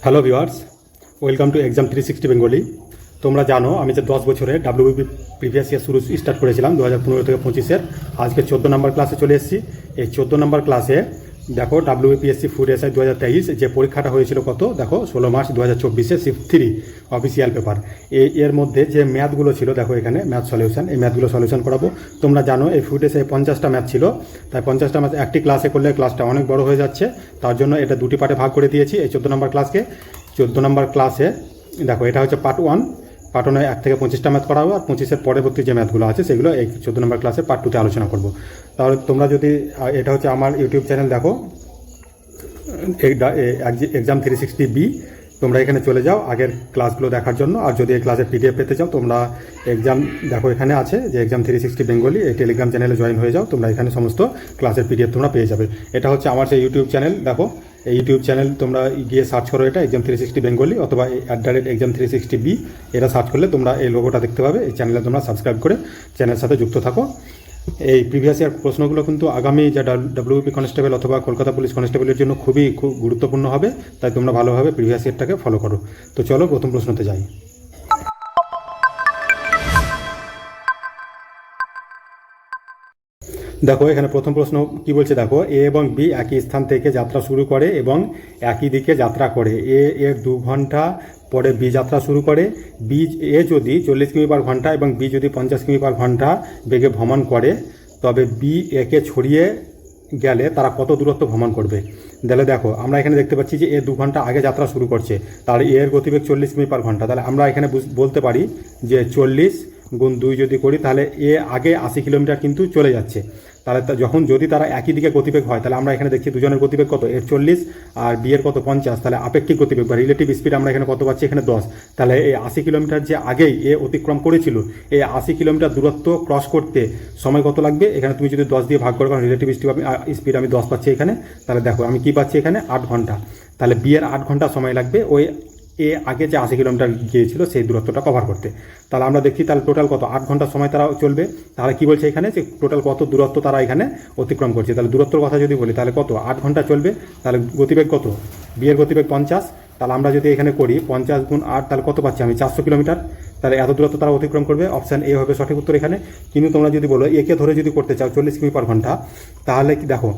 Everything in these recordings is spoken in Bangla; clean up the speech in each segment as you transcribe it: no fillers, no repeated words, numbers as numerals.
Hello viewers, welcome to exam 360 Bengali. তোমরা জানো আমি যে 10 বছরে ডাব্লিউবিপি প্রিভিয়াস ইয়ার শুরু স্টার্ট করেছিলাম 2015 থেকে 25-এর। আজকে 14 নম্বর ক্লাসে চলে এসেছি। এই 14 নম্বর ক্লাসে দেখো ডাব্লিউবিপিএসসি ফুড এসআই 2023 যে পরীক্ষাটা হয়েছিল কত দেখো 16 মার্চ 2024 শিফট 3 অফিসিয়াল পেপার। এর মধ্যে যে ম্যাথগুলো ছিল দেখো এখানে ম্যাথ সলিউশন, এই ম্যাথগুলো সলিউশন করাবো। তোমরা জানো এই ফুড এসআই 50টা ম্যাথ ছিল, তাই 50টা ম্যাথ একটি ক্লাসে করলে ক্লাসটা অনেক বড় হয়ে যাচ্ছে, তার জন্য এটা দুটি পার্টে ভাগ করে দিয়েছি। এই 14 নম্বর ক্লাসকে 14 নম্বর ক্লাসে দেখো এটা হচ্ছে পার্ট 1। পার্ট 1 1 থেকে 25টা ম্যাথ করাবো, আর 25-এর পরবর্তী যে ম্যাথগুলো আছে সেগুলো এই 14 নম্বর ক্লাসে পার্ট 2-তে আলোচনা করবো। তাহলে তোমরা যদি এটা হচ্ছে আমার ইউটিউব চ্যানেল, দেখো এক্সাম 360B, তোমরা এখানে চলে যাও আগের ক্লাসগুলো দেখার জন্য। আর যদি এই ক্লাসের পিডিএফ পেতে চাও তোমরা এক্সাম দেখো এখানে আছে যে এক্সাম 360 বেঙ্গলি, এই টেলিগ্রাম চ্যানেলে জয়েন হয়ে যাও, তোমরা এখানে সমস্ত ক্লাসের পিডিএফ তোমরা পেয়ে যাবে। এটা হচ্ছে আমার সেই ইউটিউব চ্যানেল, দেখো এই ইউটিউব চ্যানেল তোমরা গিয়ে সার্চ করো এটা এক্সাম 360 বেঙ্গলি অথবা @exam 360B, এটা সার্চ করলে তোমরা এই লোগোটা দেখতে পাবে। এই চ্যানেলে তোমরা সাবস্ক্রাইব করে চ্যানেলের সাথে যুক্ত থাকো। এই প্রিভিয়াস ইয়ার প্রশ্নগুলো কিন্তু আগামী যা ডাব্লিউপি কনস্টেবল অথবা কলকাতা পুলিশ কনস্টেবলের জন্য খুব গুরুত্বপূর্ণ হবে, তাই তোমরা ভালোভাবে প্রিভিয়াস ইয়ারটাকে ফলো করো। তো চলো প্রথম প্রশ্নতে যাই। দেখো এখানে প্রথম প্রশ্ন কি বলছে, দেখো এ এবং বি একই স্থান থেকে যাত্রা শুরু করে এবং একই দিকে যাত্রা করে। এর 2 ঘন্টা পরে বি যাত্রা শুরু করে। বি এ যদি 40 কিমি পার ঘন্টা এবং বি যদি 50 কিমি পার ঘন্টা বেগে ভ্রমণ করে, তবে বি একে ছড়িয়ে গেলে তারা কত দূরত্ব ভ্রমণ করবে। তাহলে দেখো আমরা এখানে দেখতে পাচ্ছি যে এ 2 ঘন্টা আগে যাত্রা শুরু করছে, তাহলে এর গতিবেগ 40 কিমি পার ঘন্টা। তাহলে আমরা এখানে বলতে পারি যে 40 গুণ 2 যদি করি তাহলে এ আগে 80 কিলোমিটার কিন্তু চলে যাচ্ছে। তাহলে যদি তারা একই দিকে গতিবেগ হয়, তাহলে আমরা এখানে দেখছি দুজনের গতিবেগ কত, এর 40 আর বি এর কত 50, তাহলে আপেক্ষিক গতিবেগ বা রিলেটিভ স্পিড আমরা এখানে কত পাচ্ছি, এখানে 10। তাহলে এই 80 কিলোমিটার যে আগেই এ অতিক্রম করেছিল, এই 80 কিলোমিটার দূরত্ব ক্রস করতে সময় কত লাগবে, এখানে তুমি যদি 10 দিয়ে ভাগ করো, কারণ রিলেটিভ স্পিড আমি 10 পাচ্ছি এখানে, তাহলে দেখো আমি কি পাচ্ছি এখানে 8 ঘন্টা। তাহলে বি এর 8 ঘন্টা সময় লাগবে ওই এ আগে যে 80 কিলোমিটার গিয়েছিল সেই দূরত্বটা কভার করতে। তাহলে আমরা দেখছি তাহলে টোটাল কত 8 ঘন্টা সময় তারা চলবে। তাহলে কি বলছে এখানে যে টোটাল কত দূরত্ব তারা এখানে অতিক্রম করছে। তাহলে দূরত্বর কথা যদি বলি তাহলে কত 8 ঘন্টা চলবে। তাহলে গতিবেগ কত, বি এর গতিবেগ 50। তাহলে আমরা যদি এখানে করি 50 গুণ 8, তাহলে কত পাচ্ছি আমি 400 কিলোমিটার। তাহলে এত দূরত্ব তারা অতিক্রম করবে, অপশান এ হবে সঠিক উত্তর এখানে। কিন্তু তোমরা যদি বলো একে ধরে যদি করতে চাও 40 কিমি পার ঘন্টা, তাহলে কি দেখো,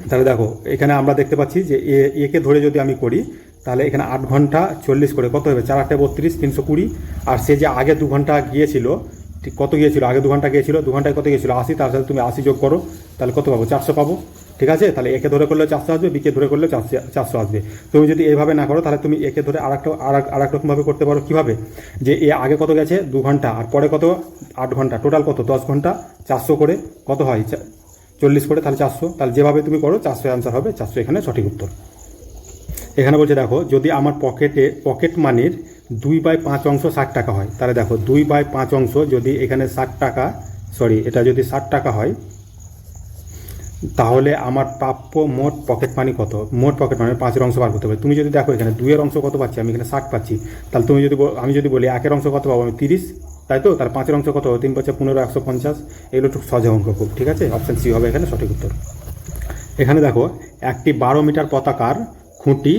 তাহলে দেখো এখানে আমরা দেখতে পাচ্ছি যে একে ধরে যদি আমি করি তাহলে এখানে 8 ঘন্টা 40 করে কত হবে 4 8 32 320। আর সে যে আগে 2 ঘন্টা গিয়েছিল, ঠিক কত গিয়েছিল, আগে 2 ঘন্টা গিয়েছিল, 2 ঘন্টায় কত গিয়েছিল 80, তার সাথে তুমি 80 যোগ করো, তাহলে কত পাবো 400 পাবো। ঠিক আছে, তাহলে একে ধরে করলে 400 আসবে, বিকে ধরে করলে 400 আসবে। তুমি যদি এইভাবে না করো তাহলে তুমি একে ধরে আরেক রকমভাবে করতে পারো। কীভাবে, যে এ আগে কত গেছে 2 ঘন্টা আর পরে কত 8 ঘন্টা, টোটাল কত 10 ঘন্টা 400 করে কত হয় 40 করে, তাহলে 400। তাহলে যেভাবে তুমি করো 400 অ্যান্সার হবে, 400 এখানে সঠিক উত্তর। এখানে বলছে দেখো যদি আমার পকেট মানির 2/5 অংশ 60 টাকা হয়, তাহলে দেখো 2/5 অংশ যদি এখানে 60 টাকা, এটা যদি 60 টাকা হয়, তাহলে আমার প্রাপ্য মোট পকেট মানি কত। মোট পকেট মানি 5-এর অংশ বার করতে হবে। তুমি যদি দেখো এখানে 2-এর অংশ কত পাচ্ছি, আমি এখানে 60 পাচ্ছি। তাহলে আমি যদি বলি 1-এর অংশ কত পাবো, আমি 30, তাই তো। তার 5-এর অংশ কত হবে, 3 5 15 150। এগুলো একটু সহজ অঙ্ক খুব, ঠিক আছে। অপশান সি হবে এখানে সঠিক উত্তর। এখানে দেখো একটি 12 মিটার পতাকার খুঁটি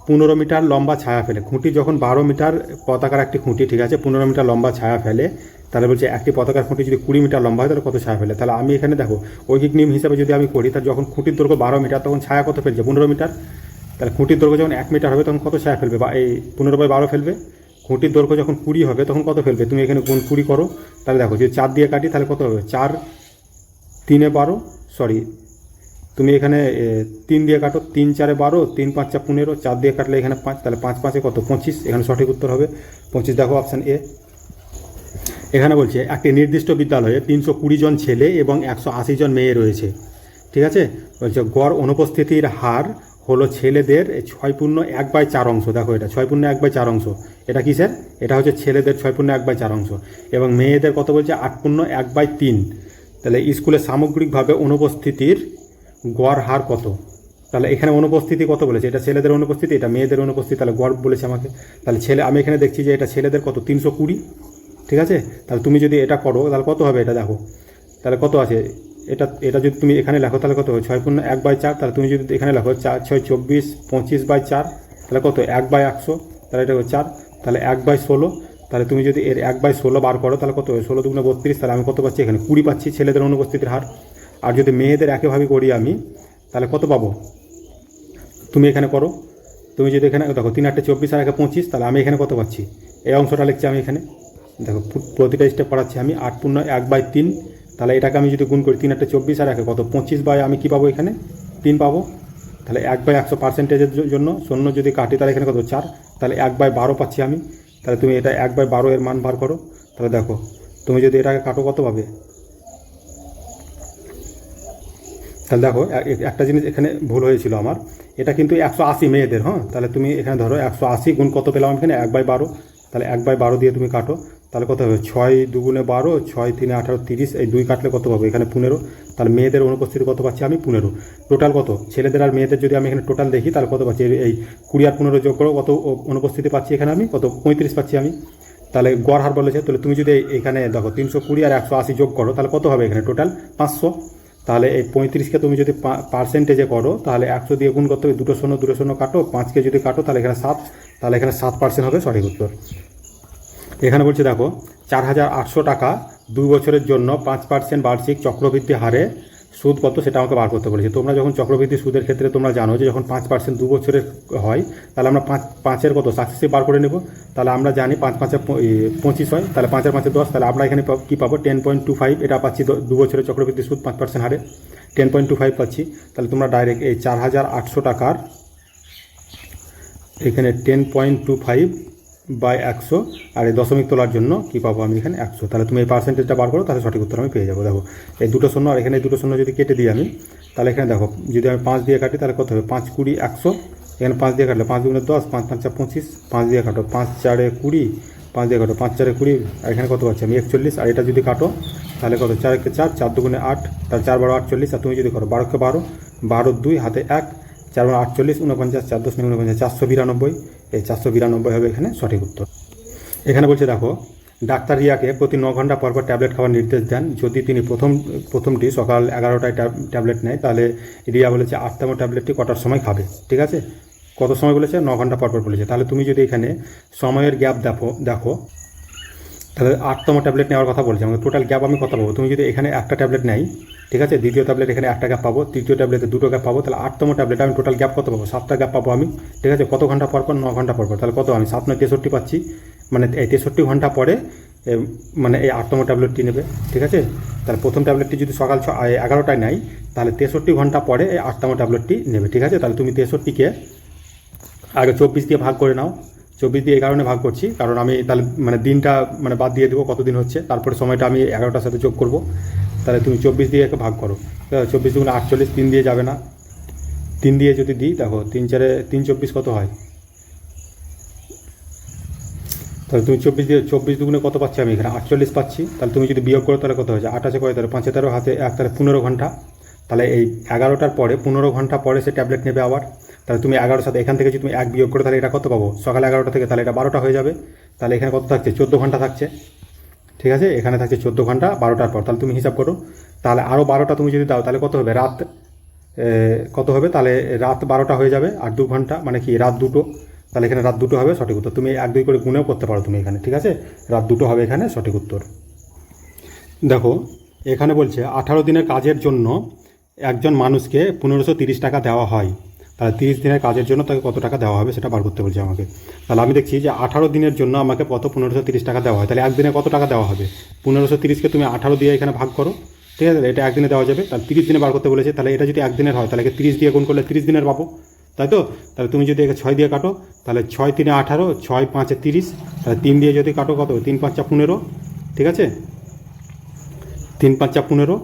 15 মিটার লম্বা ছায়া ফেলে। খুঁটি যখন 12 মিটার পতাকার একটি খুঁটি, ঠিক আছে, 15 মিটার লম্বা ছায়া ফেলে, তাহলে বলছে একটি পতাকার খুঁটি যদি 20 মিটার লম্বা হয় তাহলে কত ছায়া ফেলে। তাহলে আমি এখানে দেখো ঐকিক নিয়ম হিসাবে যদি আমি করি, তাহলে যখন খুঁটির দৈর্ঘ্য 12 মিটার তখন ছায়া কত ফেলছে 15 মিটার। তাহলে খুঁটির দৈর্ঘ্য যখন 1 মিটার হবে তখন কত ছায়া ফেলবে, বা এই 15/12 ফেলবে। খুঁটির দৈর্ঘ্য যখন 20 হবে তখন কত ফেলবে, তুমি এখানে গুণ 20 করো। তাহলে দেখো যদি 4 দিয়ে কাটি তাহলে কত হবে, 4 3 12, তুমি এখানে 3 দিয়ে কাটো, 3 4 12, 3 5 15, 4 দিয়ে কাটলে এখানে 5, তাহলে 5 5 কত 25, এখানে সঠিক উত্তর হবে 25। দেখো অপশান এ। এখানে বলছে একটি নির্দিষ্ট বিদ্যালয়ে 320 জন ছেলে এবং 180 জন মেয়ে রয়েছে, ঠিক আছে। বলছে গড় অনুপস্থিতির হার হলো ছেলেদের 6/1/4 অংশ। দেখো এটা 6/1/4 অংশ, এটা কিসের, এটা হচ্ছে ছেলেদের 6/1/4 অংশ, এবং মেয়েদের কত বলছে 8/1/3। তাহলে স্কুলে সামগ্রিকভাবে অনুপস্থিতির গড় হার কত। তাহলে এখানে অনুপস্থিতি কত বলেছে, এটা ছেলেদের অনুপস্থিতি, এটা মেয়েদের অনুপস্থিতি, তাহলে গড় বলেছে আমাকে। তাহলে আমি এখানে দেখছি যে এটা ছেলেদের কত 320, ঠিক আছে। তাহলে তুমি যদি এটা করো তাহলে কত হবে, এটা দেখো তাহলে কত আছে, এটা যদি তুমি এখানে লেখো তাহলে কত হবে 6/1/4। তাহলে তুমি যদি এখানে লেখো 4 6 24 25/4, তাহলে কত 1/100, তাহলে এটা 4, তাহলে 1/16, তাহলে তুমি যদি এর 1/16 বার করো তাহলে কত 16 দুগুণে 32, তাহলে আমি কত পাচ্ছি এখানে 20 পাচ্ছি ছেলেদের অনুপস্থিতির হার। আর যদি মেয়েদের একইভাবে করি আমি তাহলে কত পাবো, তুমি এখানে করো, তুমি যদি এখানে দেখো 3 8 24 আর 1 25, তাহলে আমি এখানে কত পাচ্ছি, এই অংশটা লিখছি আমি এখানে, দেখো প্রতিটা স্টেপ করাচ্ছি আমি 8 পূর্ণ 1/3, তাহলে এটাকে আমি যদি গুণ করি 3 8 24 আর 1 কত 25 বাই আমি কী পাবো এখানে 3 পাবো। তাহলে 1/100 পার্সেন্টেজের জন্য 0 যদি কাটি তাহলে এখানে কত 4, তাহলে 1/12 পাচ্ছি আমি। তাহলে তুমি এটা 1/12 এর মান বার করো, তাহলে দেখো তুমি যদি এটাকে কাটো কত পাবে। তাহলে দেখো একটা জিনিস এখানে ভুল হয়েছিল আমার, এটা কিন্তু 180 মেয়েদের, হ্যাঁ, তাহলে তুমি এখানে ধরো 180 গুণ কত পেলাম এখানে 1/12, তাহলে 1/12 দিয়ে তুমি কাটো, তাহলে কত হবে 6 দুগুণে 12, 6 3 18 30, এই 2 কাটলে কত পাবো এখানে 15, তাহলে মেয়েদের অনুপস্থিতি কত পাচ্ছি আমি 15। টোটাল কত ছেলেদের আর মেয়েদের যদি আমি এখানে টোটাল দেখি তাহলে কত পাচ্ছি, এই 20 আর 15 যোগ করো কত অনুপস্থিতি পাচ্ছি এখানে আমি কত 35 পাচ্ছি আমি। তাহলে গড় হার বলেছে, তাহলে তুমি যদি এখানে দেখো 320 আর 180 যোগ করো তাহলে কত হবে এখানে টোটাল 500। তাহলে এই 35কে তুমি যদি পার্সেন্টেজে করো তাহলে 100 দিয়ে গুণ করতে হবে, 2 শূন্য কাটো, 5কে যদি কাটো তাহলে এখানে 7, তাহলে এখানে 7% হবে সঠিক উত্তর। এখানে বলছে দেখো 4800 টাকা 2 বছরের জন্য 5% বার্ষিক চক্রবৃদ্ধি হারে সুদ কত সেটা আমাকে বার করতে বলেছে। তোমরা যখন চক্রবৃদ্ধি সুদের ক্ষেত্রে তোমরা জানো যে যখন 5% 2 বছরের হয় তাহলে আমরা 5-5 কত সাকসেসিভ বার করে নেব। তাহলে আমরা জানি 5-5 25 হয়, তাহলে 5-5 10, তাহলে আমরা এখানে কী পাবো 10.25, এটা পাচ্ছি 2 বছরের চক্রবৃদ্ধি সুদ 5% হারে 10.25 পাচ্ছি। তাহলে তোমরা ডাইরেক্ট এই 4800 টাকার এখানে 10.25 বাই 100 আর এই দশমিক তোলার জন্য কী পাবো আমি এখানে 100, তাহলে তুমি এই পার্সেন্টেজটা বার করো তাহলে সঠিক উত্তর আমি পেয়ে যাবো। দেখো এই 2 শূন্য আর এখানে 2 শূন্য যদি কেটে দিই আমি, তাহলে এখানে দেখো যদি আমি 5 দিয়ে কাটি তাহলে কত হবে 5 20 100, এখানে 5 দিয়ে কাটলে 5 দুগুণে 10, 5 5 25, 5 দিয়ে কাটো 5 4 20, 5 দিয়ে কাটো 5 4 20, আর এখানে কত পাচ্ছি আমি 41, আর এটা যদি কাটো তাহলে কত 4 1 4, 4 দুগুণে 8, তাহলে 4 12 48, আর তুমি যদি করো 12 কে 12, 12 2 হাতে 1, 4 48, 49, 4 10 49, 492, এই 492 হবে এখানে সঠিক উত্তর। এখানে বলছে দেখো ডাক্তার রিয়াকে প্রতি 9 ঘন্টা পর পর ট্যাবলেট খাওয়ার নির্দেশ দেন। যদি তিনি প্রথমটি সকাল 11টায় ট্যাবলেট নেয় তাহলে রিয়া বলেছে 8তম ট্যাবলেটটি কটার সময় খাবে, ঠিক আছে, কত সময় বলেছে 9 ঘন্টা পর পর বলেছে। তাহলে তুমি যদি এখানে সময়ের গ্যাপ দেখো তাহলে 8তম ট্যাবলেট নেওয়ার কথা বলছে, আমাকে টোটাল গ্যাপ আমি কত পাবো। তুমি যদি এখানে একটা ট্যাবলেট নেই, ঠিক আছে, দ্বিতীয় ট্যাবলেট এখানে একটা গ্যাপ পাবো, তৃতীয় ট্যাবলেটে 2টো গ্যাপ পাবো, তাহলে 8তম ট্যাবলেট আমি টোটাল গ্যাপ কত পাবো 7টা গ্যাপ পাবো আমি, ঠিক আছে, কত ঘন্টা পর পর 9 ঘন্টা পর পর, তাহলে কত আমি 7 9 63 পাচ্ছি, মানে এই 63 ঘন্টা পরে মানে এই 8তম ট্যাবলেটটি নেবে, ঠিক আছে। তাহলে প্রথম ট্যাবলেটটি যদি সকাল 11টায় নেয় তাহলে 63 ঘন্টা পরে এই 8তম ট্যাবলেটটি নেবে, ঠিক আছে। তাহলে তুমি 63কে আগে 24 দিয়ে ভাগ করে নাও, 24 দিয়ে এই কারণে ভাগ করছি কারণ আমি তাহলে মানে দিনটা মানে বাদ দিয়ে দেবো কতদিন হচ্ছে, তারপরে সময়টা আমি 11টার সাথে যোগ করব। তাহলে তুমি 24 দিয়ে একে ভাগ করো, 24 দুগুণে 48, 3 দিয়ে যাবে না, 3 দিয়ে যদি দিই দেখো 3 4 3 24 কত হয়, তাহলে তুমি 24 দুগুণে কত পাচ্ছি আমি এখানে 48 পাচ্ছি। তাহলে তুমি যদি বিয়োগ করো তাহলে কত হয়েছে 8 আছে কয়, তাহলে 5 13 হাতে 1, তাহলে 15 ঘন্টা। তাহলে এই 11টার পরে 15 ঘন্টা পরে সে ট্যাবলেট নেবে আবার। তাহলে তুমি 11টার সাথে এখান থেকে যদি তুমি 1 বিয়োগ করো তাহলে এটা কত পাবো সকাল 11টা থেকে, তাহলে এটা 12টা হয়ে যাবে। তাহলে এখানে কত থাকছে 14 ঘন্টা থাকছে, ঠিক আছে, এখানে থাকছে 14 ঘন্টা 12টার পর। তাহলে তুমি হিসাব করো, তাহলে আরও 12টা তুমি যদি দাও তাহলে কত হবে রাত কত হবে, তাহলে রাত 12টা হয়ে যাবে আর 2 ঘন্টা মানে কি রাত 2টো, তাহলে এখানে রাত 2টো হবে সঠিক উত্তর। তুমি 1 2 করে গুণেও করতে পারো তুমি এখানে, ঠিক আছে, রাত 2টো হবে এখানে সঠিক উত্তর। দেখো এখানে বলছে 18 দিনের কাজের জন্য একজন মানুষকে 1530 টাকা দেওয়া হয়, তাহলে 30 দিনের কাজের জন্য তাকে কত টাকা দেওয়া হবে সেটা বার করতে বলছে আমাকে। তাহলে আমি দেখছি যে 18 দিনের জন্য আমাকে কত 1530 টাকা দেওয়া হয়, তাহলে একদিনে কত টাকা দেওয়া হবে 1530কে তুমি 18 দিয়ে এখানে ভাগ করো, ঠিক আছে, এটা একদিনে দেওয়া যাবে, তাহলে 30 দিনে বার করতে বলেছে। তাহলে এটা যদি একদিনের হয় তাহলে 30 দিয়ে গুণ করলে 30 দিনের পাবো, তাই তো। তাহলে তুমি যদি একে 6 দিয়ে কাটো তাহলে 6 3 18, 6 5 30, তাহলে 3 দিয়ে যদি কাটো কত 3 5 15, ঠিক আছে, 3 5 15,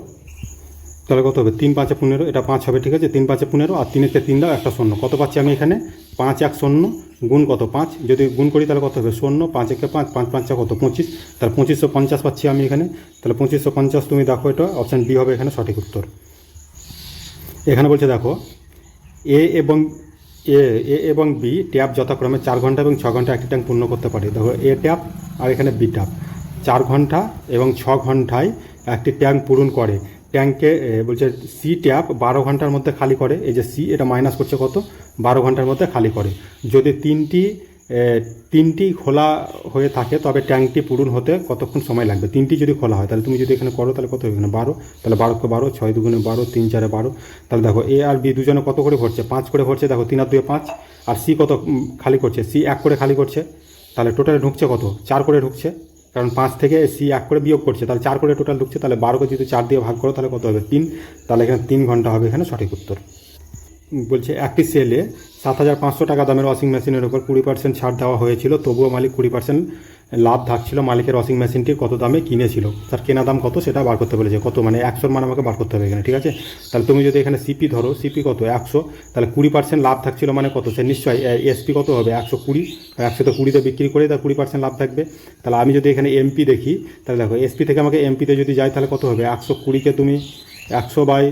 তাহলে কত হবে 3 5 15, এটা 5 হবে, ঠিক আছে, 3 5 15 আর 3-তে 3 দাও একটা শূন্য, কত পাচ্ছি আমি এখানে 5 1 0 গুণ কত 5, যদি গুণ করি তাহলে কত হবে 0, 5 1 5, 5 5 কত 25, তাহলে 2550 পাচ্ছি আমি এখানে। তাহলে 2550 তুমি দেখো এটা অপশান বি হবে এখানে সঠিক উত্তর। এখানে বলছে দেখো এ এবং বি ট্যাপ যথাক্রমে 4 ঘন্টা এবং 6 ঘন্টা একটি ট্যাঙ্ক পূর্ণ করতে পারে। দেখো এ ট্যাপ আর এখানে বি ট্যাপ 4 ঘন্টা এবং 6 ঘন্টায় একটি ট্যাঙ্ক পূরণ করে, ট্যাঙ্কে বলছে সি ট্যাপ 12 ঘন্টার মধ্যে খালি করে। এই যে সি, এটা মাইনাস করছে কত, 12 ঘন্টার মধ্যে খালি করে। যদি তিনটি খোলা হয়ে থাকে তবে ট্যাঙ্কটি পূরণ হতে কতক্ষণ সময় লাগবে? তিনটি যদি খোলা হয় তাহলে তুমি যদি এখানে করো তাহলে কত হবে? এখানে 12, তাহলে 12 12, 6 2 12, 3 4 12। তাহলে দেখো এ আর বি দুজনে কত করে ভরছে? 5 করে ভরছে। দেখো 3 আর 2 5। আর সি কত খালি করছে? সি 1 করে খালি করছে। তাহলে টোটালে ঢুকছে কত? 4 করে ঢুকছে, কারণ 5 থেকে সি 1 করে বিয়োগ করছে, তাহলে 4 করে টোটাল ঢুকছে। তাহলে 12কে যদি 4 দিয়ে ভাগ করো তাহলে কত হবে? 3। তাহলে এখানে 3 ঘন্টা হবে এখানে সঠিক উত্তর। বলছে একটি সেলে 7,500 টাকা দামের ওয়াশিং মেশিনের উপর 20% ছাড় দেওয়া হয়েছিল, তবুও মালিক 20% লাভ থাকছিল। মালিকের ওয়াশিং মেশিনটি কত দামে কিনেছিল? তার কেনা দাম কত সেটা বার করতে বলেছে। কত মানে 100 মান আমাকে বার করতে হবে এখানে, ঠিক আছে? তাহলে তুমি যদি এখানে সিপি ধরো, সিপি কত? 100, তাহলে 20% লাভ থাকছিল মানে কত? সে নিশ্চয়ই এসপি কত হবে? 120। 120তে বিক্রি করে তার 20% লাভ থাকবে। তাহলে আমি যদি এখানে এমপি দেখি, তাহলে দেখো এসপি থেকে আমাকে এমপিতে যদি যাই তাহলে কত হবে? 120কে তুমি 100 বাই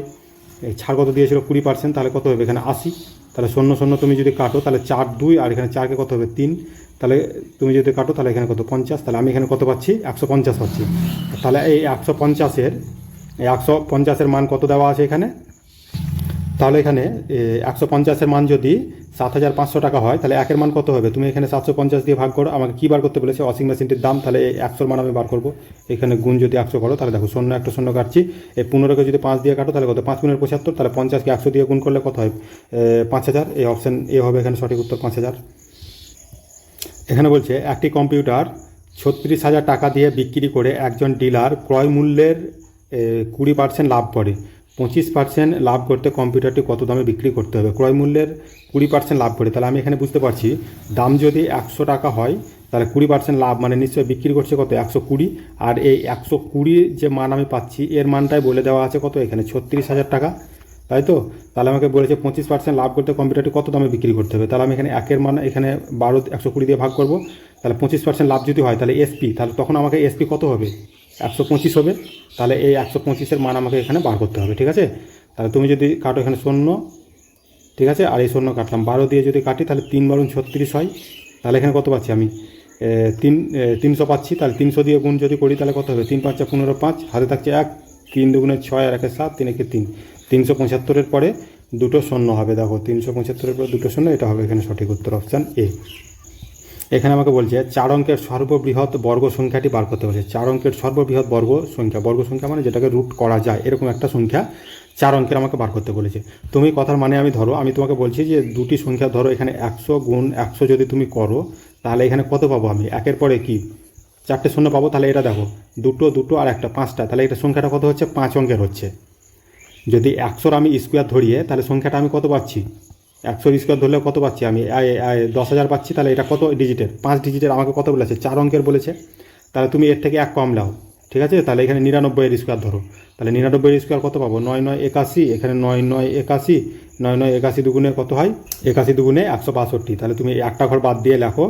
ছাড় কত দিয়েছিল? 20%, তাহলে কত হবে এখানে? 80। তাহলে 0 0 তুমি যদি কাটো তাহলে 4 2, আর এখানে 4কে কত হবে? 3। তাহলে তুমি যদি কাটো তাহলে এখানে কত? 50। তাহলে আমি এখানে কত পাচ্ছি? 150 পাচ্ছি। তাহলে এই 150-এর মান কত দেওয়া আছে এখানে? তাহলে এখানে 150-এর মান যদি 7,500 টাকা হয় তাহলে 1-এর মান কত হবে? তুমি এখানে 750 দিয়ে ভাগ করো। আমাকে কী বার করতে বলেছে? ওয়াশিং মেশিনটির দাম। তাহলে এই 100-র মান আমি বার করবো। এখানে গুণ যদি 100 করো তাহলে দেখো 0 একটা 0 কাটছি। এই 15কে যদি 5 দিয়ে কাটো তাহলে কত? 5 গুণের 75। তাহলে 50কে 100 দিয়ে গুণ করলে কত হয়? 5,000। এই অপশান এ হবে এখানে সঠিক উত্তর, 5,000। এখানে বলছে একটি কম্পিউটার 36,000 টাকা দিয়ে বিক্রি করে একজন ডিলার ক্রয় মূল্যের 20% লাভ করে। 25% লাভ করতে কম্পিউটারটি কত দামে বিক্রি করতে হবে? ক্রয় মূল্যের 20% লাভ করে, তাহলে আমি এখানে বুঝতে পারছি দাম যদি 100 টাকা হয় তাহলে 20% লাভ মানে নিশ্চয়ই বিক্রি করছে কত? 120। আর এই 120 যে মান আমি পাচ্ছি এর মানটাই বলে দেওয়া আছে কত? এখানে 36,000 টাকা, তাই তো? তাহলে আমাকে বলেছে 25% লাভ করতে কম্পিউটারটি কত দামে বিক্রি করতে হবে। তাহলে আমি এখানে 1-এর মান এখানে 120 দিয়ে ভাগ করব। তাহলে 25% লাভ যদি হয় তাহলে এসপি, তাহলে তখন আমাকে এসপি কত হবে? 125 হবে। তাহলে এই 125-এর মান আমাকে এখানে বার করতে হবে, ঠিক আছে? তাহলে তুমি যদি কাটো এখানে 0, ঠিক আছে, আর এই 0 কাটলাম। 12 দিয়ে যদি কাটি তাহলে 3 × 36 হয়। তাহলে এখানে কত পাচ্ছি আমি? 300 পাচ্ছি। তাহলে 300 দিয়ে গুণ যদি করি তাহলে কত হবে? 3 5 15 5, হাতে থাকছে 1, 3 2 6 আর 1 7, 3 1 3। 375-এর পরে দুটো 0 হবে। দেখো 375-এর পরে দুটো 0, এটা হবে এখানে সঠিক উত্তর, অপশান এ। এখানে আমাকে বলছে 4 অঙ্কের সর্ববৃহৎ বর্গ সংখ্যাটি বার করতে বলছে। 4 অঙ্কের সর্ববৃহৎ বর্গ সংখ্যা মানে যেটাকে রুট করা যায় এরকম একটা সংখ্যা 4 অঙ্কের আমাকে বার করতে বলেছে। তুমি কথার মানে আমি ধরো, আমি তোমাকে বলছি যে দুটি সংখ্যা ধরো, এখানে 100 গুণ 100 যদি তুমি করো তাহলে এখানে কত পাবো? আমি 1-এর পরে কি 4টে 0 পাবো। তাহলে এটা দেখো 2 2 আর 1 5টা, তাহলে এটা সংখ্যাটা কত হচ্ছে? 5 অঙ্কের হচ্ছে। যদি 100-র আমি স্কোয়ার ধরিয়ে তাহলে সংখ্যাটা আমি কত পাচ্ছি? 100-র স্কোয়ার ধরলে কত পাচ্ছি আমি? 10,000 পাচ্ছি। তাহলে এটা কত ডিজিটের? 5 ডিজিটের। আমাকে কত বলেছে? 4 অঙ্কের বলেছে। তাহলে তুমি এর থেকে 1 কম নাও, ঠিক আছে? তাহলে এখানে 99-এর স্কোয়ার ধরো। তাহলে 99-এর স্কোয়ার কত পাবো? 9 9 81, এখানে 9 9 81, 9 9 81 দুগুণে কত হয়? 81 দুগুণে 162। তাহলে তুমি একটা ঘর বাদ দিয়ে লেখো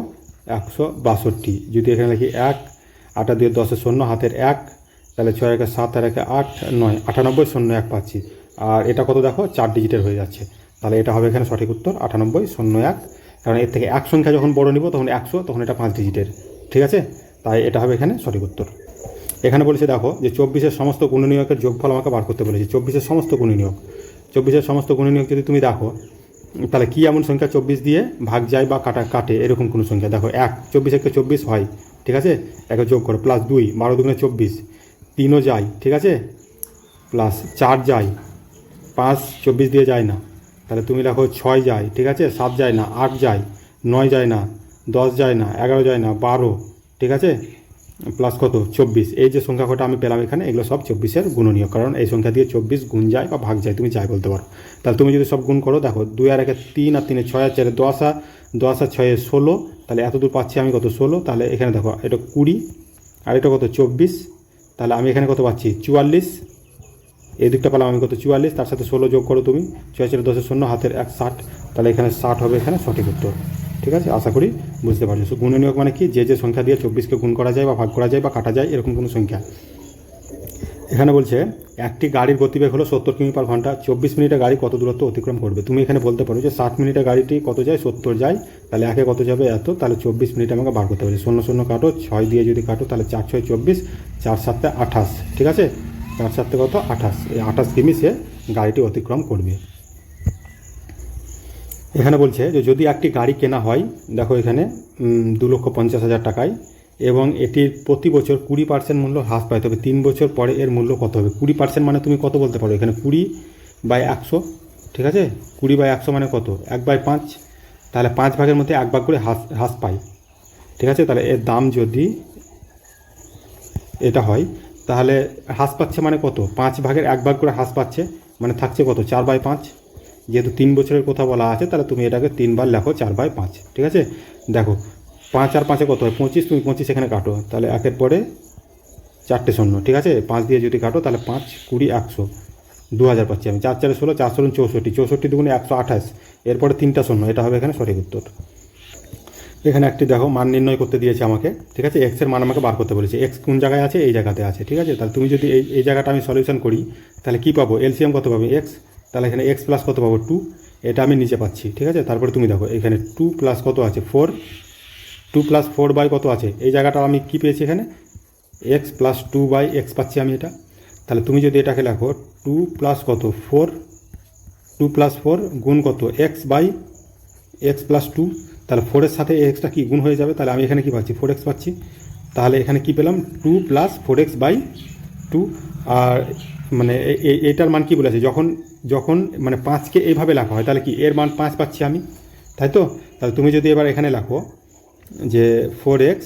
162। যদি এখানে লিখি 1, 8 দিয়ে 10-এর 0, হাতের 1, তাহলে 6 1 7 আর 1 8 9, 98 0 1 পাচ্ছি। আর এটা কত দেখো? 4 ডিজিটের হয়ে যাচ্ছে। তাহলে এটা হবে এখানে সঠিক উত্তর 98 0 1, কারণ এর থেকে এক সংখ্যা যখন বড় নিব তখন 100, তখন এটা 5 ডিজিটের, ঠিক আছে? তাই এটা হবে এখানে সঠিক উত্তর। এখানে বলেছে দেখো যে 24-এর সমস্ত গুণনীয়কের যোগফল আমাকে বার করতে বলেছে। 24-এর সমস্ত গুণনীয়ক, 24-এর সমস্ত গুণনীয়ক যদি তুমি দেখো তাহলে কী এমন সংখ্যা 24 দিয়ে ভাগ যায় বা কাটে এরকম কোনো সংখ্যা? দেখো 1, 24 1 24 হয়, ঠিক আছে? একে যোগ করো, প্লাস 2, 12 2 24, 3ও যায়, ঠিক আছে? প্লাস 4 যায়, 5 24 দিয়ে যায় না। তাহলে তুমি দেখো 6 যায়, ঠিক আছে? 7 যায় না, 8 যায়, 9 যায় না, 10 যায় না, 11 যায় না, 12, ঠিক আছে? প্লাস কত? 24। এই যে সংখ্যা কটা আমি পেলাম এখানে, এগুলো সব 24-এর গুণনীয়, কারণ এই সংখ্যা দিয়ে 24 গুণ যায় বা ভাগ যায়, তুমি যাই বলতে পারো। তাহলে তুমি যদি সব গুণ করো, দেখো 2 আর 1 3 আর 3 6 আর 4 10 আর 6 16, তাহলে এত দূর পাচ্ছি আমি কত? 16। তাহলে এখানে দেখো এটা 20 আর এটা কত? 24। তাহলে আমি এখানে কত পাচ্ছি? 44। এই দিকটা পেলাম আমি কত? 44। তার সাথে 16 যোগ করো তুমি, 6 4 10 0, হাতের 1 60। তাহলে এখানে 60 হবে এখানে সঠিক উত্তর, ঠিক আছে? আশা করি বুঝতে পারছো। গুণনীয়ক মানে কি? যে সংখ্যা দিয়ে 24-কে গুণ করা যায় বা ভাগ করা যায় বা কাটা যায় এরকম কোনো সংখ্যা। এখানে বলছে একটি গাড়ির গতিবেগ হলো 70 কিমি/ঘন্টা। 24 মিনিটে গাড়ি কত দূরত্ব অতিক্রম করবে? তুমি এখানে বলতে পারো যে 60 মিনিটে গাড়িটি কত যায়? 70 যায়। তাহলে একে কত যাবে? এত। তাহলে 24 মিনিটে আমাকে বার করতে হবে। 0 0 কাটো, 6 দিয়ে যদি কাটো তাহলে 4 6 24, 4 7 28, ঠিক আছে? 4 4 কত 28, এই 28 কিমি সে গাড়িটি অতিক্রম করবে। এখানে বলছে যে যদি একটি গাড়ি কেনা হয়, দেখো এখানে 2,50,000 টাকায়, এবং এটির প্রতি বছর 20% মূল্য হ্রাস পায়, তবে 3 বছর পরে এর মূল্য কত হবে? 20% মানে তুমি কত বলতে পারো? এখানে 20/100, ঠিক আছে? 20/100 মানে কত? 1/5, তাহলে 5 ভাগের মধ্যে 1 ভাগ করে হ্রাস পায়, ঠিক আছে? তাহলে এর দাম যদি এটা হয়, তাহলে হ্রাস পাচ্ছে মানে কত? 5 ভাগের 1 ভাগ করে হ্রাস পাচ্ছে, মানে থাকছে কত? 4/5। যেহেতু 3 বছরের কথা বলা আছে, তাহলে তুমি এটাকে 3 বার লেখো, 4/5, ঠিক আছে? দেখো 5 আর 5 কত হয়? 25, তুমি 25 এখানে কাটো, তাহলে 1-এর পরে 4টে শূন্য, ঠিক আছে? 5 দিয়ে যদি কাটো তাহলে 5, 20, 100, 2000 পাচ্ছি আমি। 4 4 16, 4 16 64, 64 দুগুণে 128, এরপরে 3টা শূন্য, এটা হবে এখানে সঠিক উত্তর। এখানে একটি দেখো মান নির্ণয় করতে দিয়েছে আমাকে, ঠিক আছে? এক্সের মান আমাকে বার করতে বলেছে। এক্স কোন জায়গায় আছে? এই জায়গাতে আছে, ঠিক আছে? তাহলে তুমি যদি এই জায়গাটা আমি সলিউশন করি, তাহলে কী পাবো? এলসিএম কত পাবো? এক্স, তাহলে এখানে এক্স প্লাস কত পাবো? 2, এটা আমি নিচে পাচ্ছি, ঠিক আছে? তারপরে তুমি দেখো এখানে 2 প্লাস কত আছে? 4, 2 প্লাস 4 বাই কত আছে? এই জায়গাটা আমি কী পেয়েছি এখানে? এক্স প্লাস 2 বাই এক্স পাচ্ছি আমি এটা। তাহলে তুমি যদি এটাকে লেখো 2 প্লাস কত? 4, 2 প্লাস 4 গুণ কত? এক্স বাই এক্স প্লাস 2, তাহলে 4-এর সাথে এক্সটা কি গুণ হয়ে যাবে, তাহলে আমি এখানে কি পাচ্ছি? 4x পাচ্ছি। তাহলে এখানে কি পেলাম? 2 প্লাস 4x বাই 2। আর মানে এইটার মান কি বলেছে? যখন মানে 5কে এইভাবে লেখা হয়, তাহলে কি এর মান 5 পাচ্ছি আমি, তাই তো? তাহলে তুমি যদি এবার এখানে লেখো যে 4x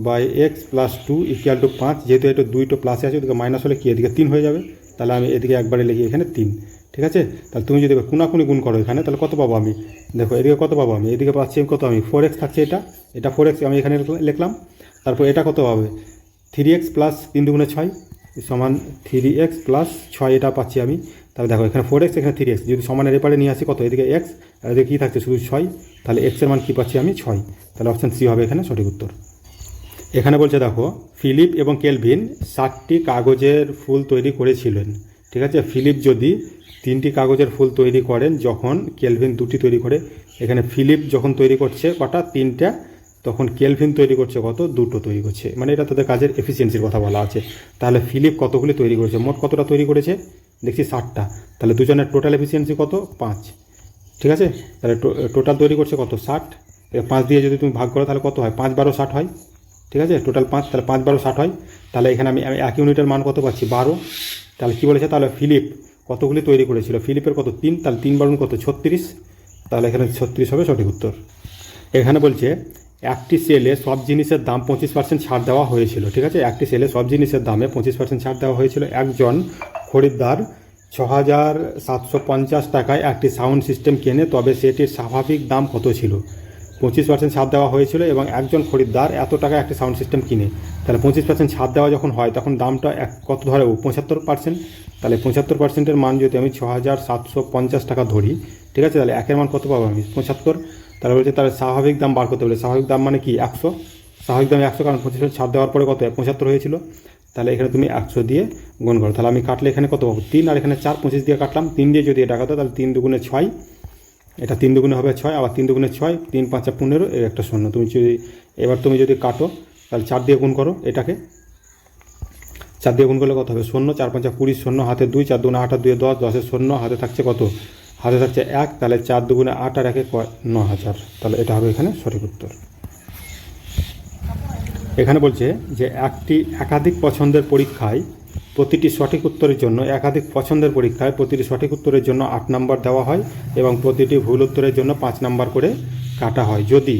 by x plus 2 equal to 5, যেহেতু এটা 2টো প্লাসে আছে, ওদিকে মাইনাস হলে কি এদিকে 3 হয়ে যাবে, তাহলে আমি এদিকে একবারে লিখি এখানে 3, ঠিক আছে? তাহলে তুমি যদি কোনাকুনি গুণ করো এখানে, তাহলে কত পাবো আমি? দেখো এদিকে কত পাবো আমি? এদিকে পাচ্ছি কত আমি? 4x থাকছে, এটা 4x আমি এখানে লিখলাম। তারপর এটা কত হবে? 3x প্লাস 3 দুগুণে 6 সমান 3x প্লাস 6, এটা পাচ্ছি আমি। তাহলে দেখো এখানে 4x, এখানে 3x, যদি সমানের এপারে নিয়ে আসি কত? এদিকে x, আর এদিকে কী থাকছে? শুধু 6, তাহলে এক্সের মান কী পাচ্ছি আমি? 6। তাহলে অপশান সি হবে এখানে সঠিক উত্তর। এখানে বলছে দেখো ফিলিপ এবং কেলভিন 60টি কাগজের ফুল তৈরি করেছিলেন, ঠিক আছে? ফিলিপ যদি 3টি কাগজের ফুল তৈরি করেন, যখন কেলভিন 2টি তৈরি করে। এখানে ফিলিপ যখন তৈরি করছে কটা? 3টা, তখন কেলভিন তৈরি করছে কত? 2টো তৈরি করছে, মানে এটা তাদের কাজের এফিসিয়েন্সির কথা বলা আছে। তাহলে ফিলিপ কতগুলি তৈরি করেছে? মোট কতটা তৈরি করেছে? দেখছি 60টা। তাহলে দুজনের টোটাল এফিসিয়েন্সি কত? 5, ঠিক আছে? তাহলে টোটাল তৈরি করছে কত? 60। 5 দিয়ে যদি তুমি ভাগ করো তাহলে কত হয়? 5 12 60 হয়, ঠিক আছে? টোটাল 5, তাহলে 5 12 60 হয়। তাহলে এখানে আমি 1 ইউনিটের মান কত পাচ্ছি? 12। তাহলে কী বলেছে? তাহলে ফিলিপ কতগুলি তৈরি করেছিল? ফিলিপের কত? 3, তাহলে 3 বারুন কত? 36, তাহলে এখানে 36 হবে সঠিক উত্তর। এখানে বলছে একটি সেলে সব জিনিসের দাম 25% ছাড় দেওয়া হয়েছিল, ঠিক আছে? একটি সেলে সব জিনিসের দামে 25% ছাড় দেওয়া হয়েছিল। একজন খরিদ্দার 6,750 টাকায় একটি সাউন্ড সিস্টেম কেনে, তবে সেটির স্বাভাবিক দাম কত ছিল? 25% ছাড় দেওয়া হয়েছিল এবং একজন খরিদ্দার এত টাকা একটি সাউন্ড সিস্টেম কিনে, তাহলে 25% ছাড় দেওয়া যখন হয়, তখন দামটা কত ধরে? 75%। তাহলে 75%-এর মান যদি আমি 6,750 টাকা ধরি, ঠিক আছে? তাহলে একের মান কত পাবো আমি? 75। তাহলে বলছে তাহলে স্বাভাবিক দাম বার করতে বলে। স্বাভাবিক দাম মানে কি? 100। স্বাভাবিক দাম 100, কারণ 25% ছাড় দেওয়ার পরে কত? 75 হয়েছিল। তাহলে এখানে তুমি 100 দিয়ে গুণ করো, তাহলে আমি কাটলে এখানে কত পাবো? 3, আর এখানে 4, 25 দিয়ে কাটলাম। 3 দিয়ে যদি এটা কাটো, তাহলে 3 দুগুণে 6, এটা 3 দুগুণে হবে 6, আবার 3 দুগুণে 6, 3 5 15, এর একটা শূন্য। তুমি যদি কাটো, তাহলে 4 দিয়ে গুণ করো এটাকে। 4 দিয়ে গুণ করলে কত হবে? শূন্য। 4 5 20, শূন্য হাতে 2, 4 দুগুণে 8 আর 2 10, 10-এর শূন্য, হাতে থাকছে কত? হাতে থাকছে 1, তাহলে 4 দুগুণে 8 আর 1 9,000, তাহলে এটা হবে এখানে সঠিক উত্তর। এখানে বলছে যে একাধিক পছন্দের পরীক্ষায় প্রতিটি সঠিক উত্তরের জন্য 8 নাম্বার দেওয়া হয় এবং প্রতিটি ভুল উত্তরের জন্য 5 নাম্বার করে কাটা হয়। যদি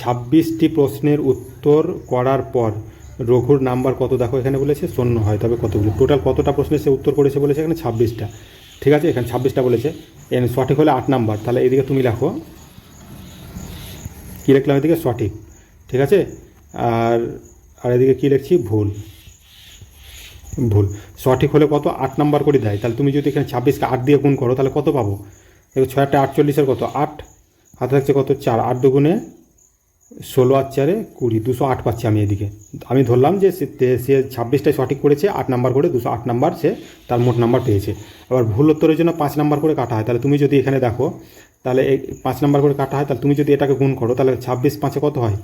26টি প্রশ্নের উত্তর করার পর রঘুর নাম্বার কত? দেখো এখানে বলেছে 0 হয়, তবে কতগুলো? টোটাল কতটা প্রশ্নে সে উত্তর করেছে বলেছে? এখানে 26টা, ঠিক আছে? এখানে 26টা বলেছে, এখানে সঠিক হলে 8 নাম্বার। তাহলে এদিকে তুমি লেখো, কী লিখলাম এদিকে? সঠিক, ঠিক আছে? আর এদিকে কী লিখছি? ভুল। সঠিক হলে কত? 8 নাম্বার করে দেয়। তাহলে তুমি যদি এখানে 26কে 8 দিয়ে গুণ করো, তাহলে কত পাবো? দেখো 6 8 48-এর কত? 8, হাতে থাকছে কত? 4, 8 দুগুণে 16 আর 4 20, 208 পাচ্ছি আমি এদিকে। আমি ধরলাম যে সে 26টাই সঠিক করেছে, 8 নাম্বার করে 208 নাম্বার সে তার মোট নাম্বার পেয়েছে। আবার ভুল উত্তরের জন্য 5 নাম্বার করে কাটা হয়। তাহলে তুমি যদি এখানে দেখো, তাহলে এই 5 নাম্বার করে কাটা হয়। তাহলে তুমি যদি এটাকে গুণ করো, তাহলে 26 5-এ কত হয়?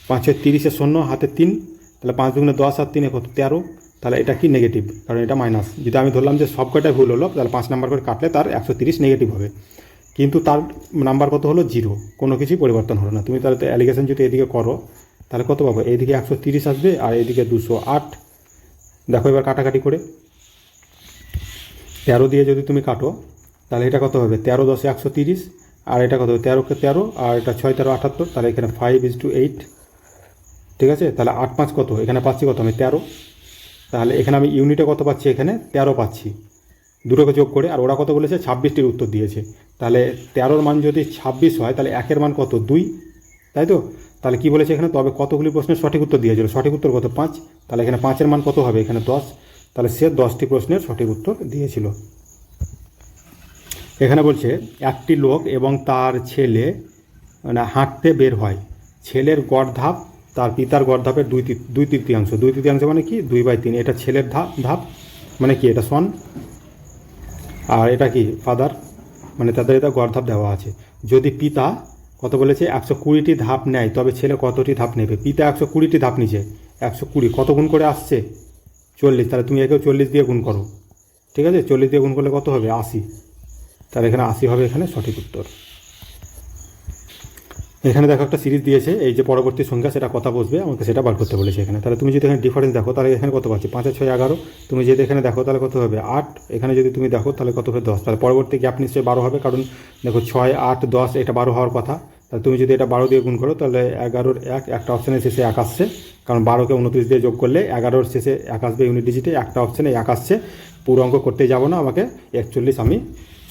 5 6 30-এর শূন্য, হাতে 3, তাহলে 5 দুগুণে 10 আর 3 কত? 13, তাহলে এটা কি নেগেটিভ, কারণ এটা মাইনাস। যদি আমি ধরলাম যে সব কয়টা ভুল হলো, তাহলে 5 নাম্বার করে কাটলে তার 130 নেগেটিভ হবে, কিন্তু তার নাম্বার কত হলো 0, কোনো কিছুই পরিবর্তন হলো না। তুমি তাহলে অ্যালিগেশন যদি এদিকে করো তাহলে কত পাবো, এইদিকে 130 আসবে আর এইদিকে 208। দেখো এবার কাটাকাটি করে 13 দিয়ে যদি তুমি কাটো তাহলে এটা কত হবে, 13 10 130, আর এটা কত হবে 13 কে 13, আর এটা 6 13 78, তাহলে এখানে 5:8। ঠিক আছে, তাহলে 8 5 কত, এখানে পাচ্ছি কত আমি 13, তাহলে এখানে আমি ইউনিটে কত পাচ্ছি, এখানে 13 পাচ্ছি দুটোকে যোগ করে। আর ওরা কত বলেছে, 26টির উত্তর দিয়েছে। তাহলে 13-র মান যদি 26 হয় তাহলে 1-এর মান কত 2, তাই তো। তাহলে কি বলেছে এখানে, তবে কতগুলি প্রশ্নের সঠিক উত্তর দিয়েছিল, সঠিক উত্তর কত 5, তাহলে এখানে 5-এর মান কত হবে, এখানে 10, তাহলে সে 10টি প্রশ্নের সঠিক উত্তর দিয়েছিল। এখানে বলছে একটি লোক এবং তার ছেলে মানে হাঁটতে বের হয়, ছেলের গড় ধাপ তার পিতার গড় ধাপের 2/3, 2/3 মানে কি 2/3, এটা ছেলের ধাপ মানে কি এটা সন, আর এটা কি ফাদার, মানে তাদের এটা গড় ধাপ দেওয়া আছে। যদি পিতা কত বলেছে 120টি ধাপ নেয় তবে ছেলে কতটি ধাপ নেবে, পিতা 120টি ধাপ নিচে, 120 কত গুণ করে আসছে 40, তাহলে তুমি একেও 40 দিয়ে গুণ করো। ঠিক আছে, 40 দিয়ে গুণ করলে কত হবে 80, তাহলে এখানে 80 হবে এখানে সঠিক উত্তর। এখানে দেখো একটা সিরিজ দিয়েছে, এই যে পরবর্তী সংখ্যা সেটা কথা বসবে, আমাকে সেটা বার করতে বলেছে এখানে। তাহলে তুমি যদি এখানে ডিফারেন্স দেখো তাহলে এখানে কত পাচ্ছি 5 আর 6 11, তুমি যদি এখানে দেখো তাহলে কত হবে 8, এখানে যদি তুমি দেখো তাহলে কত হবে 10, তাহলে পরবর্তী গ্যাপ নিশ্চয়ই 12 হবে, কারণ দেখো 6 8 10 এটা 12 হওয়ার কথা। তাহলে তুমি যদি এটা 12 দিয়ে গুণ করো তাহলে 11-র 1, একটা অপশানের শেষে 1 আসছে, কারণ 12কে 29 দিয়ে যোগ করলে 11-র শেষে 1 আসবে ইউনিট ডিজিটে, একটা অপশানে 1 আসছে। পুরো অঙ্ক করতেই যাবো না, আমাকে 41 আমি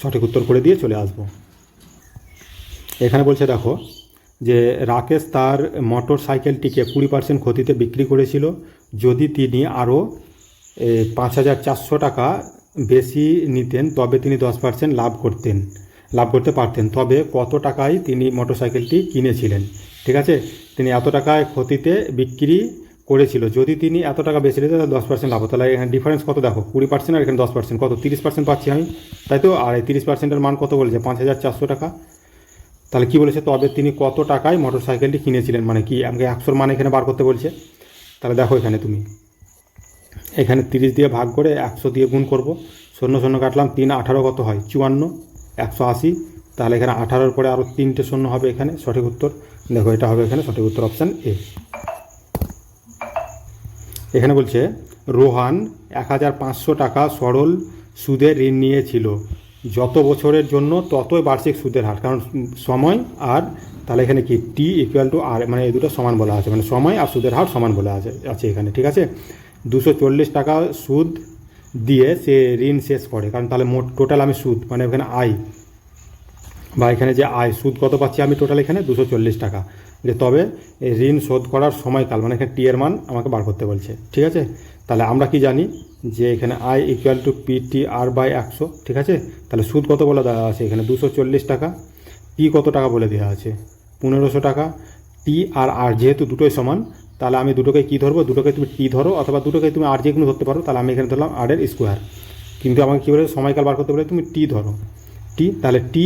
সঠিক উত্তর করে দিয়ে চলে আসবো। এখানে বলছে দেখো যে রাকেশ তার মোটর সাইকেলটিকে 20% ক্ষতিতে বিক্রি করেছিল, যদি তিনি আরও 5,400 টাকা বেশি নিতেন তবে তিনি 10% লাভ করতে পারতেন, তবে কত টাকায় তিনি মোটর সাইকেলটি কিনেছিলেন। ঠিক আছে, তিনি এত টাকায় ক্ষতিতে বিক্রি করেছিল, যদি তিনি এত টাকা বেশি নিতেন তাহলে 10% লাভ হতো। তাহলে এখানে ডিফারেন্স কত দেখো, 20% আর এখানে 10%, কত 30% পাচ্ছি আমি, তাই তো। আর এই 30%-এর মান কত বলেছে 5,400 টাকা। তাহলে কি বলেছে, তবে তিনি কত টাকায় মোটর সাইকেলটি কিনেছিলেন, মানে কি আমাকে 100-র মান এখানে বার করতে বলছে। তাহলে দেখো এখানে তুমি এখানে 30 দিয়ে ভাগ করে 100 দিয়ে গুণ করবো, 0 0 কাটলাম, 3 18 কত হয় 54, 180, তাহলে এখানে 18-র পরে আরও 3টে শূন্য হবে এখানে সঠিক উত্তর। দেখো এটা হবে এখানে সঠিক উত্তর অপশান এ। এখানে বলছে রোহান 1500 টাকা সরল সুদে ঋণ নিয়েছিল, যত বছরের জন্য ততই বার্ষিক সুদের হার, কারণ সময় আর তাহলে এখানে কি টি ইকুয়াল টু আর, মানে এই দুটো সমান বলা আছে, মানে সময় আর সুদের হার সমান বলা আছে এখানে। ঠিক আছে, 240 টাকা সুদ দিয়ে সে ঋণ শেষ করে, কারণ তাহলে মোট টোটাল আমি সুদ মানে এখানে আয় বা এখানে যে আয় সুদ কত পাচ্ছি আমি টোটাল এখানে 240 টাকা, যে তবে ঋণ শোধ করার সময়কাল মানে এখানে টি এর মান আমাকে বার করতে বলছে। ঠিক আছে, তাহলে আমরা কি জানি যে এখানে আই ইকুয়াল টু PTR/100। ঠিক আছে, তাহলে সুদ কত বলে দেওয়া আছে এখানে 240 টাকা, টি কত টাকা বলে দেওয়া আছে 1500 টাকা, টি আর আর যেহেতু দুটোই সমান তাহলে আমি দুটোকে কী ধরবো, দুটোকে তুমি টি ধরো অথবা দুটোকে তুমি আর যে কোনো ধরতে পারো, তাহলে আমি এখানে ধরলাম R-এর স্কোয়ার, কিন্তু আমাকে কী বলে সময়কাল বার করতে বলে তুমি টি ধরো, টি, তাহলে টি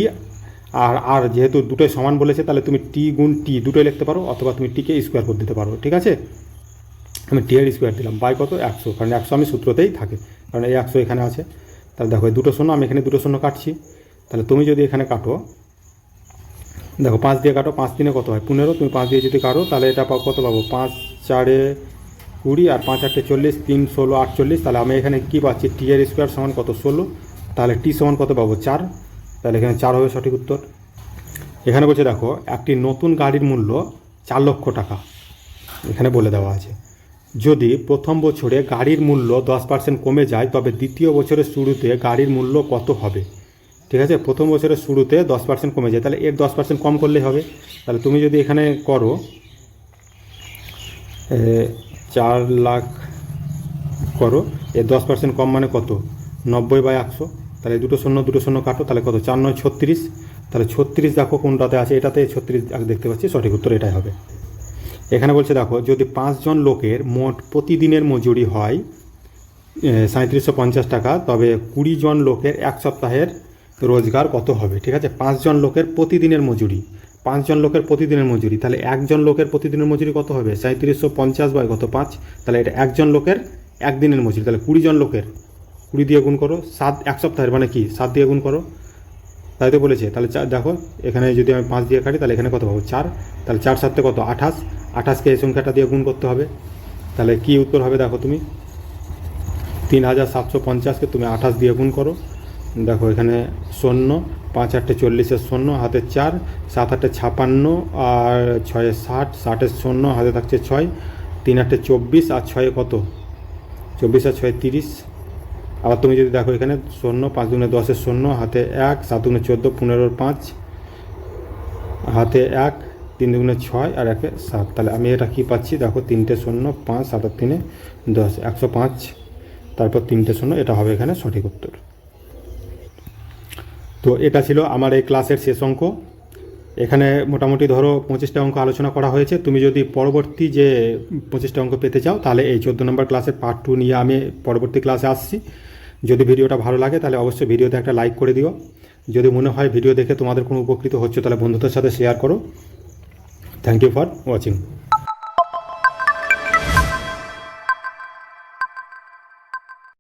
আর আর যেহেতু দুটোই সমান বলেছে তাহলে তুমি টি গুণ টি দুটোই লিখতে পারো, অথবা তুমি টিকে স্কোয়ার করে দিতে পারো। ঠিক আছে, আমি টি এর স্কোয়ার দিলাম বাই কত 100, কারণ 100 আমি সূত্রতেই থাকে, কারণ এই 100 এখানে আছে। তাহলে দেখো এই দুটো শূন্য, আমি এখানে দুটো শূন্য কাটছি, তাহলে তুমি যদি এখানে কাটো দেখো 5 দিয়ে কাটো, 5 3 কত হয় 15, তুমি 5 দিয়ে যদি কাটো তাহলে এটা কত পাবো 5 4 20 আর 5 8 40, 3 16 48, তাহলে আমি এখানে কী পাচ্ছি টি এর স্কোয়ার সমান কত 16, তাহলে টি সমান কত পাবো 4, তাহলে এখানে 4 হবে সঠিক উত্তর। এখানে বলছে দেখো একটি নতুন গাড়ির মূল্য 4 লক্ষ টাকা এখানে বলে দেওয়া আছে, যদি প্রথম বছরে গাড়ির মূল্য 10% কমে যায় তবে দ্বিতীয় বছরের শুরুতে গাড়ির মূল্য কত হবে। ঠিক আছে, প্রথম বছরের শুরুতে 10% কমে যায়, তাহলে এর 10% কম করলেই হবে। তাহলে তুমি যদি এখানে করো 4 লাখ করো, এর 10% কম মানে কত 90/100, তাহলে দুটো শূন্য কাটো, তাহলে কত 4 9 36, তাহলে 36 দেখো কোনটাতে আছে, এটাতে 36 দেখতে পাচ্ছি, সঠিক উত্তর এটাই হবে। এখানে বলছে দেখো যদি 5 জন লোকের মোট প্রতিদিনের মজুরি হয় 3750 টাকা, তবে 20 জন লোকের এক সপ্তাহের রোজগার কত হবে। ঠিক আছে, 5 জন লোকের প্রতিদিনের মজুরি, 5 জন লোকের প্রতিদিনের মজুরি, তাহলে একজন লোকের প্রতিদিনের মজুরি কত হবে 3750 বাই কত 5, তাহলে এটা একজন লোকের একদিনের মজুরি। তাহলে 20 জন লোকের 20 দিয়ে গুণ করো, 7 এক সপ্তাহের মানে কি 7 দিয়ে গুণ করো, তাই তো বলেছে। তাহলে দেখো এখানে যদি আমি 5 দিয়ে কাটি তাহলে এখানে কত পাবো 4, তাহলে 4 7 কত 28, 28কে এই সংখ্যাটা দিয়ে গুণ করতে হবে। তাহলে কি উত্তর হবে দেখো তুমি, 3750কে তুমি 28 দিয়ে গুণ করো, দেখো এখানে 0, 5 8 40 শূন্য, হাতে 4, 7 8 56 আর 6 60, 60 শূন্য, হাতে থাকছে 6, 3 8 24 আর 6 কত 24 আর 6 30। আবার তুমি যদি দেখো এখানে 0, 5 দুগুণে 10 শূন্য, হাতে 1, 7 দুগুণে 14, 15 5, হাতে 1, 3 দুগুণে 6 আর 1 7। তাহলে আমি এটা কি পাচ্ছি দেখো 3টে 0, 5 7 আর 3 10, 105, তারপর 3টে 0, এটা হবে এখানে সঠিক উত্তর। তো এটা ছিল আমার এই ক্লাসের শেষ অঙ্ক। এখানে মোটামুটি ধরো 25টা অঙ্ক আলোচনা করা হয়েছে। তুমি যদি পরবর্তী যে 25টা অঙ্ক পেতে চাও তাহলে এই 14 নম্বর ক্লাসের পার্ট 2 নিয়ে আমি পরবর্তী ক্লাসে আসছি। যদি ভিডিওটা ভালো লাগে তাহলে অবশ্যই ভিডিওতে একটা লাইক করে দিও। যদি মনে হয় ভিডিও দেখে তোমাদের কোনো উপকৃত হচ্ছে তাহলে বন্ধুদের সাথে শেয়ার করো। Thank you for watching.